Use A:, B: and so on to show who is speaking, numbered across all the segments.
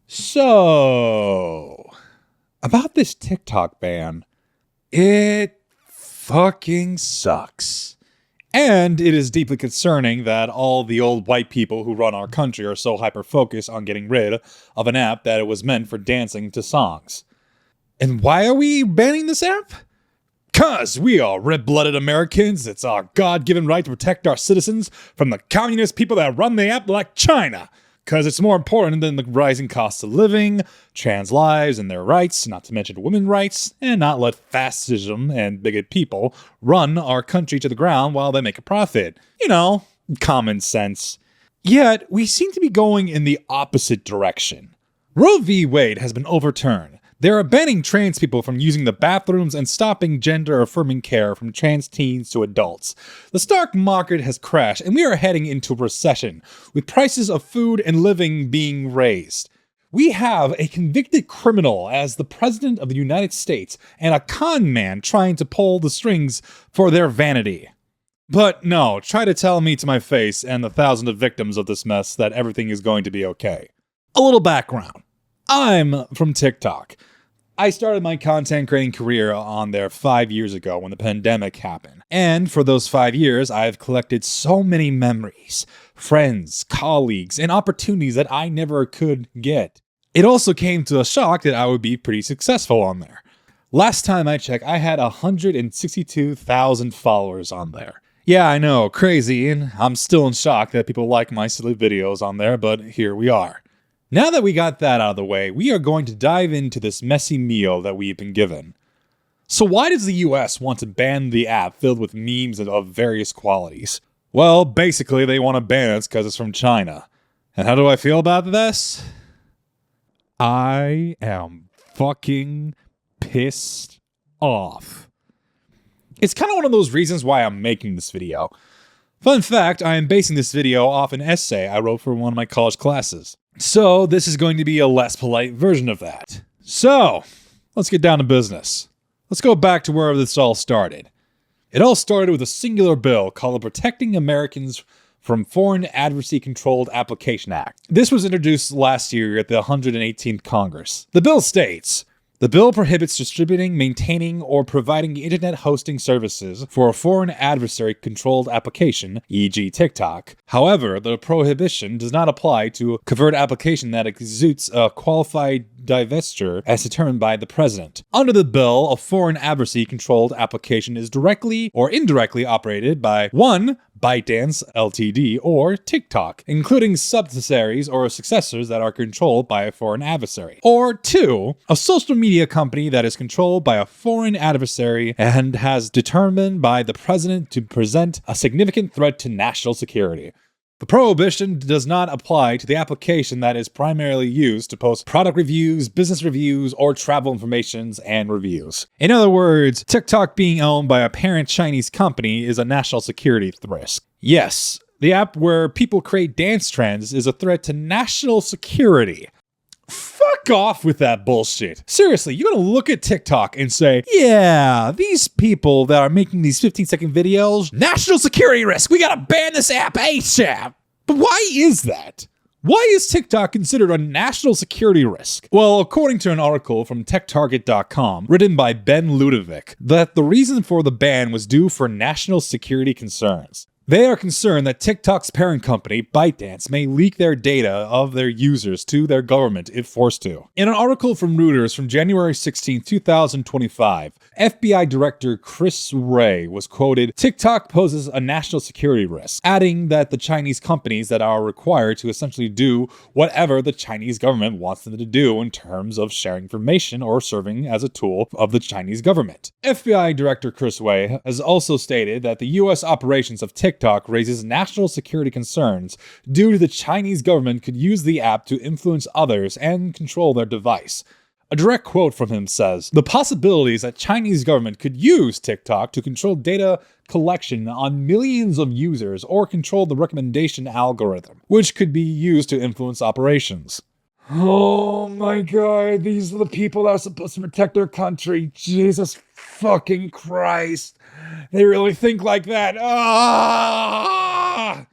A: So, about this TikTok ban, it fucking sucks. And it is deeply concerning that all the old white people who run our country are so hyper-focused on getting rid of an app that it was meant for dancing to songs. And why are we banning this app? 'Cause we are red-blooded Americans. It's our God-given right to protect our citizens from the communist people that run the app like China. 'Cause it's more important than the rising costs of living, trans lives and their rights, not to mention women's rights, and not let fascism and bigot people run our country to the ground while they make a profit. You know, common sense. Yet, we seem to be going in the opposite direction. Roe v. Wade has been overturned. They are banning trans people from using the bathrooms and stopping gender-affirming care from trans teens to adults. The stock market has crashed, and we are heading into a recession, with prices of food and living being raised. We have a convicted criminal as the President of the United States and a con man trying to pull the strings for their vanity. But no, try to tell me to my face and the thousands of victims of this mess that everything is going to be okay. A little background. I'm from TikTok. I started my content creating career on there 5 years ago when the pandemic happened. And for those 5 years, I've collected so many memories, friends, colleagues, and opportunities that I never could get. It also came to a shock that I would be pretty successful on there. Last time I checked, I had 162,000 followers on there. Yeah, I know, crazy, and I'm still in shock that people like my silly videos on there, but here we are. Now that we got that out of the way, we are going to dive into this messy meal that we've been given. So why does the US want to ban the app filled with memes of various qualities? Well, basically they want to ban it because it's from China. And how do I feel about this? I am fucking pissed off. It's kind of one of those reasons why I'm making this video. Fun fact, I am basing this video off an essay I wrote for one of my college classes. So this is going to be a less polite version of that. So, let's get down to business. Let's go back to where this all started. It all started with a singular bill called the Protecting Americans from Foreign Adversary Controlled Application Act. This was introduced last year at the 118th Congress. The bill states, the bill prohibits distributing, maintaining, or providing internet hosting services for a foreign adversary-controlled application, e.g. TikTok. However, the prohibition does not apply to a covert application that exudes a qualified divestiture as determined by the president. Under the bill, a foreign adversary-controlled application is directly or indirectly operated by 1. ByteDance Ltd. Or TikTok, including subsidiaries or successors that are controlled by a foreign adversary. Or 2. A social media company that is controlled by a foreign adversary and has determined by the president to present a significant threat to national security. The prohibition does not apply to the application that is primarily used to post product reviews, business reviews, or travel informations and reviews. In other words, TikTok being owned by a parent Chinese company is a national security risk. Yes, the app where people create dance trends is a threat to national security. Fuck off with that bullshit. Seriously, you're gonna look at TikTok and say, yeah, these people that are making these 15-second videos, national security risk, we gotta ban this app ASAP. But why is that? Why is TikTok considered a national security risk? Well, according to an article from TechTarget.com, written by Ben Ludovic, that the reason for the ban was due for national security concerns. They are concerned that TikTok's parent company, ByteDance, may leak their data of their users to their government if forced to. In an article from Reuters from January 16, 2025, FBI Director Chris Wray was quoted, TikTok poses a national security risk, adding that the Chinese companies that are required to essentially do whatever the Chinese government wants them to do in terms of sharing information or serving as a tool of the Chinese government. FBI Director Chris Wray has also stated that the U.S. operations of TikTok raises national security concerns due to the Chinese government could use the app to influence others and control their device. A direct quote from him says, the possibilities that Chinese government could use TikTok to control data collection on millions of users or control the recommendation algorithm, which could be used to influence operations. Oh my god, these are the people that are supposed to protect their country. Jesus fucking Christ. They really think like that. Ah!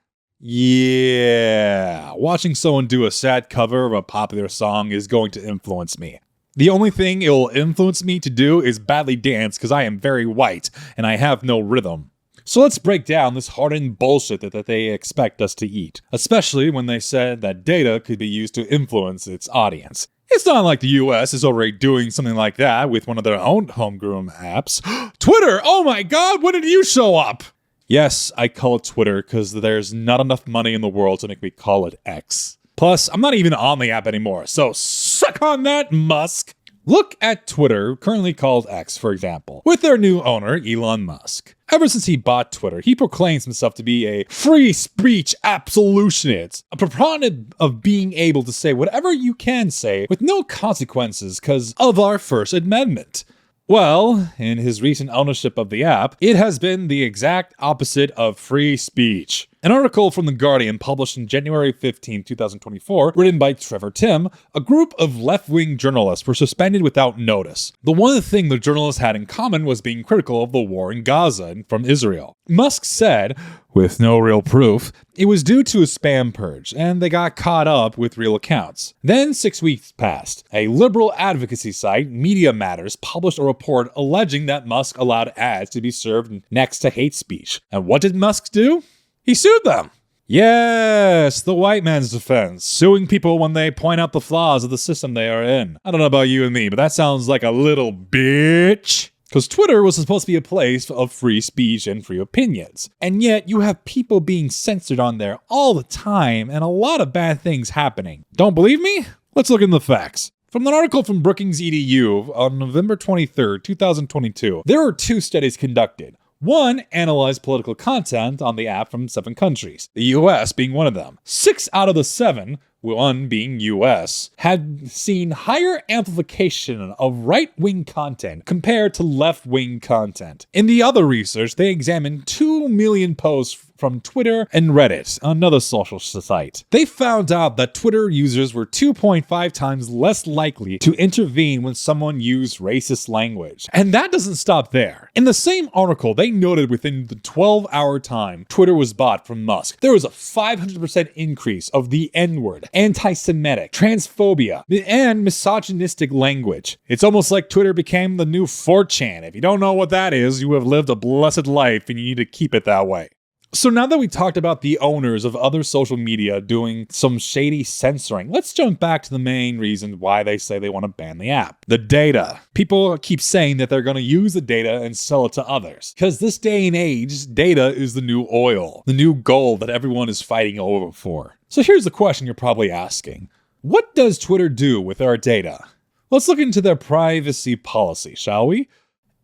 A: Yeah, watching someone do a sad cover of a popular song is going to influence me. The only thing it will influence me to do is badly dance because I am very white and I have no rhythm. So let's break down this hardened bullshit that they expect us to eat, especially when they said that data could be used to influence its audience. It's not like the US is already doing something like that with one of their own homegrown apps. Twitter! Oh my god, when did you show up? Yes, I call it Twitter because there's not enough money in the world to make me call it X. Plus, I'm not even on the app anymore, so suck on that, Musk! Look at Twitter, currently called X, for example, with their new owner, Elon Musk. Ever since he bought Twitter, he proclaims himself to be a free speech absolutionist, a proponent of being able to say whatever you can say with no consequences because of our First Amendment. Well, in his recent ownership of the app, it has been the exact opposite of free speech. An article from The Guardian published on January 15, 2024, written by Trevor Tim, a group of left-wing journalists were suspended without notice. The one thing the journalists had in common was being critical of the war in Gaza from Israel. Musk said, with no real proof, it was due to a spam purge, and they got caught up with real accounts. Then 6 weeks passed. A liberal advocacy site, Media Matters, published a report alleging that Musk allowed ads to be served next to hate speech. And what did Musk do? He sued them. Yes, the white man's defense, suing people when they point out the flaws of the system they are in. I don't know about you and me, but that sounds like a little bitch. Because Twitter was supposed to be a place of free speech and free opinions. And yet you have people being censored on there all the time and a lot of bad things happening. Don't believe me? Let's look into the facts. From an article from Brookings EDU on November 23, 2022, there were 2 studies conducted. One analyzed political content on the app from 7 countries, the US being one of them. 6 out of the 7, one being US, had seen higher amplification of right-wing content compared to left-wing content. In the other research, they examined 2 million posts from Twitter and Reddit, another social site. They found out that Twitter users were 2.5 times less likely to intervene when someone used racist language. And that doesn't stop there. In the same article, they noted within the 12-hour time Twitter was bought from Musk, there was a 500% increase of the N-word, anti-Semitic, transphobia, and misogynistic language. It's almost like Twitter became the new 4chan. If you don't know what that is, you have lived a blessed life and you need to keep it that way. So now that we talked about the owners of other social media doing some shady censoring, let's jump back to the main reason why they say they want to ban the app. The data. People keep saying that they're going to use the data and sell it to others. Because this day and age, data is the new oil, the new gold that everyone is fighting over for. So here's the question you're probably asking. What does Twitter do with our data? Let's look into their privacy policy, shall we?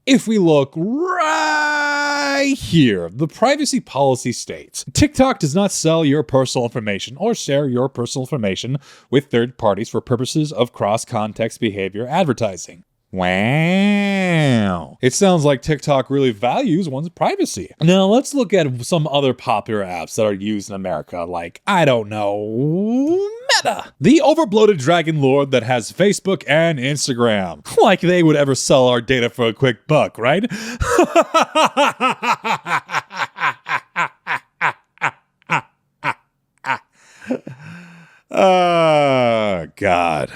A: If we look right here, the privacy policy states, TikTok does not sell your personal information or share your personal information with third parties for purposes of cross-context behavior advertising. Wow. It sounds like TikTok really values one's privacy. Now let's look at some other popular apps that are used in America, like, I don't know, Meta, the overbloated dragon lord that has Facebook and Instagram. Like they would ever sell our data for a quick buck, right? Oh, God.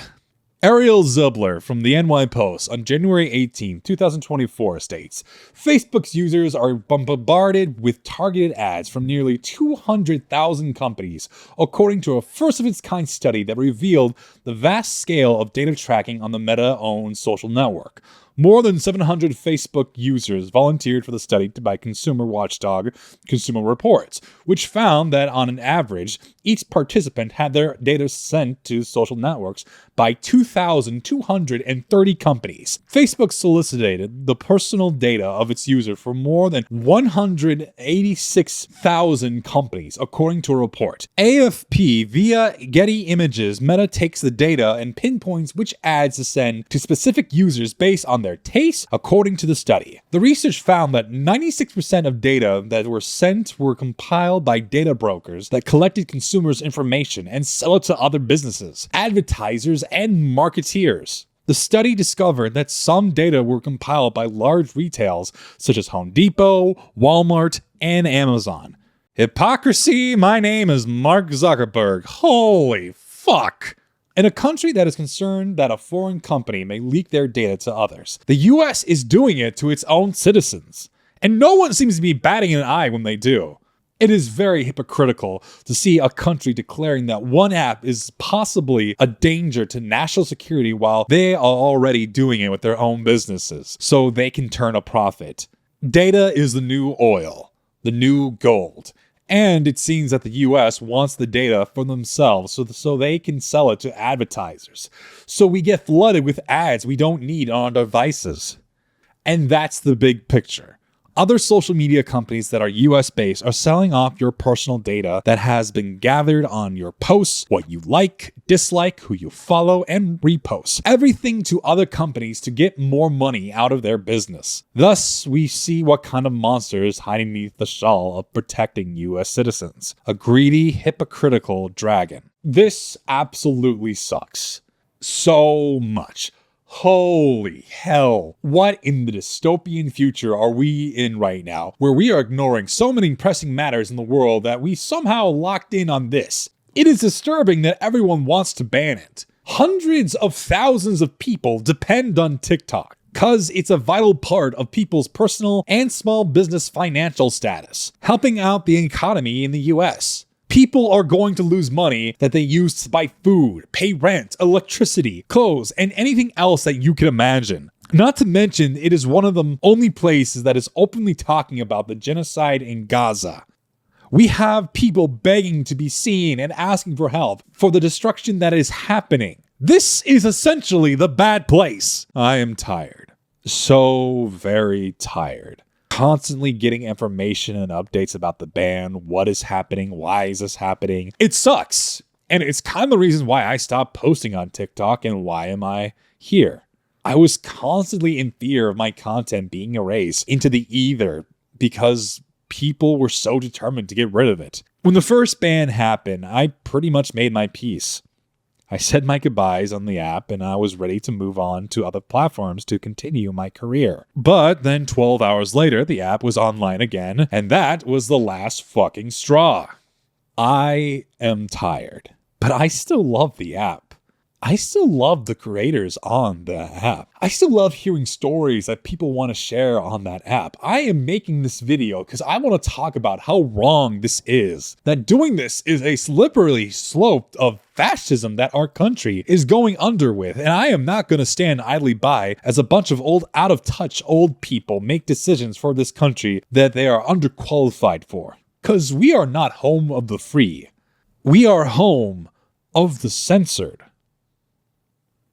A: Ariel Zubler from the NY Post on January 18, 2024 states, Facebook's users are bombarded with targeted ads from nearly 200,000 companies, according to a first-of-its-kind study that revealed the vast scale of data tracking on the Meta-owned social network. More than 700 Facebook users volunteered for the study by consumer watchdog Consumer Reports, which found that on an average, each participant had their data sent to social networks by 2,230 companies. Facebook solicited the personal data of its users for more than 186,000 companies, according to a report. AFP via Getty Images, Meta takes the data and pinpoints which ads to send to specific users based on their tastes, according to the study. The research found that 96% of data that were sent were compiled by data brokers that collected consumers' information and sell it to other businesses, advertisers, and marketeers. The study discovered that some data were compiled by large retailers such as Home Depot, Walmart, and Amazon. Hypocrisy, my name is Mark Zuckerberg. Holy fuck. In a country that is concerned that a foreign company may leak their data to others, the US is doing it to its own citizens. And no one seems to be batting an eye when they do. It is very hypocritical to see a country declaring that one app is possibly a danger to national security while they are already doing it with their own businesses, so they can turn a profit. Data is the new oil, the new gold. And it seems that the US wants the data for themselves so they can sell it to advertisers. So we get flooded with ads we don't need on our devices. And that's the big picture. Other social media companies that are US based are selling off your personal data that has been gathered on your posts, what you like, dislike, who you follow, and repost. Everything to other companies to get more money out of their business. Thus, we see what kind of monster is hiding beneath the shawl of protecting US citizens. A greedy, hypocritical dragon. This absolutely sucks. So much. Holy hell. What in the dystopian future are we in right now, where we are ignoring so many pressing matters in the world that we somehow locked in on this? It is disturbing that everyone wants to ban it. Hundreds of thousands of people depend on TikTok, because it's a vital part of people's personal and small business financial status, helping out the economy in the US. People are going to lose money that they use to buy food, pay rent, electricity, clothes, and anything else that you can imagine. Not to mention, it is one of the only places that is openly talking about the genocide in Gaza. We have people begging to be seen and asking for help for the destruction that is happening. This is essentially the bad place. I am tired. So very tired. Constantly getting information and updates about the ban, what is happening, why is this happening. It sucks. And it's kind of the reason why I stopped posting on TikTok and why am I here. I was constantly in fear of my content being erased into the ether because people were so determined to get rid of it. When the first ban happened, I pretty much made my peace. I said my goodbyes on the app and I was ready to move on to other platforms to continue my career. But then 12 hours later, the app was online again, and that was the last fucking straw. I am tired, but I still love the app. I still love the creators on the app. I still love hearing stories that people want to share on that app. I am making this video because I want to talk about how wrong this is. That doing this is a slippery slope of fascism that our country is going under with. And I am not going to stand idly by as a bunch of old, out of touch old people make decisions for this country that they are underqualified for. Because we are not home of the free. We are home of the censored.